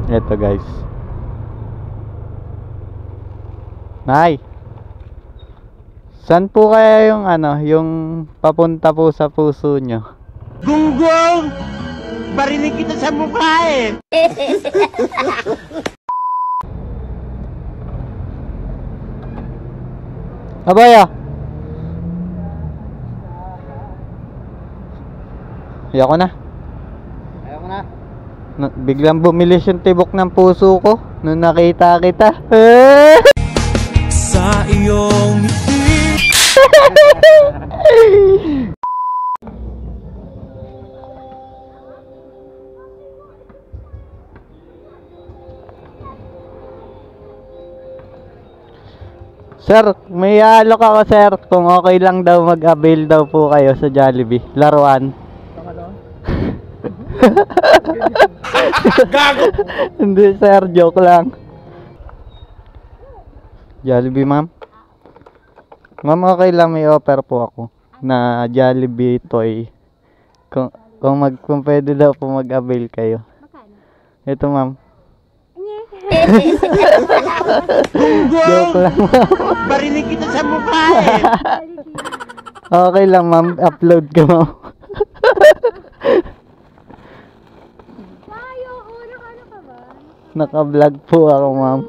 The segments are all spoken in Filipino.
Eto guys. Nay. Saan po kaya yung ano, yung papunta po sa puso nyo? Gunggong! Barinig kita sa mukha eh! Abaya! Ayoko na. Ayaw ko na. Biglang bumilis yung tibok ng puso ko nung nakita kita. Sa iyong Sir, may alok ako sir. Kung okay lang daw mag-avail daw po kayo sa Jollibee. Laruan. gago! Hindi sir, joke lang. Jollibee ma'am. Ma'am, okay lang, may offer po ako na Jollibee toy. Kung pwede daw po mag-avail kayo. Ito ma'am. Joke lang ma'am. Barinig kita sa mukha eh! Okay lang ma'am, upload ka ma'am. Naka-vlog po ako ma'am.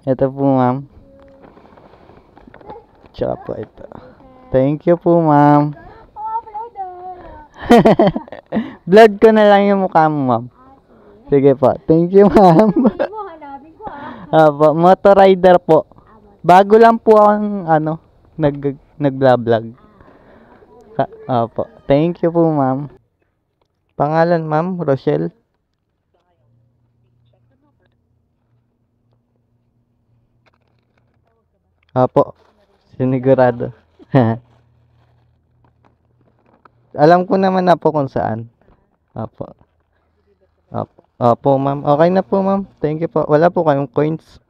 Ito po ma'am. Tsaka po ito. Thank you po ma'am. Vlog ko na lang yung mukha mo ma'am. Sige po. Thank you ma'am. Motor rider po. Bago lang po ang ano, nag-vlog. Opo. Thank you po ma'am. Pangalan ma'am, Rochelle. Opo. Sinigurado. Alam ko naman na po kung saan. Opo. Opo ma'am. Okay na po ma'am. Thank you po. Wala po kayong coins.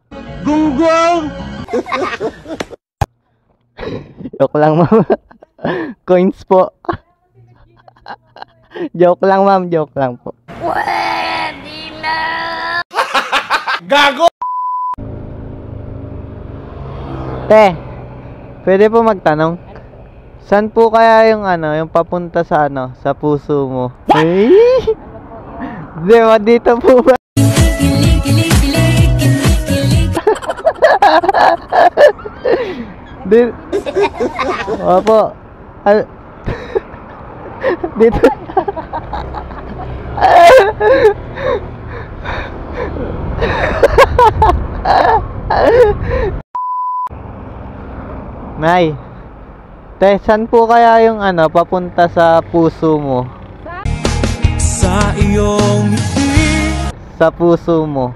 Gunggong! Joke lang ma'am. Coins po. Joke lang ma'am. Joke lang po. Pwede na! Gago! Te, pwede po magtanong? Saan po kaya yung ano, yung papunta sa ano, sa puso mo? Eh? Di ba dito po ba? Opo. Dito. Nay. Te, saan po kaya yung ano, papunta sa puso mo? Sa iyong Sa puso mo.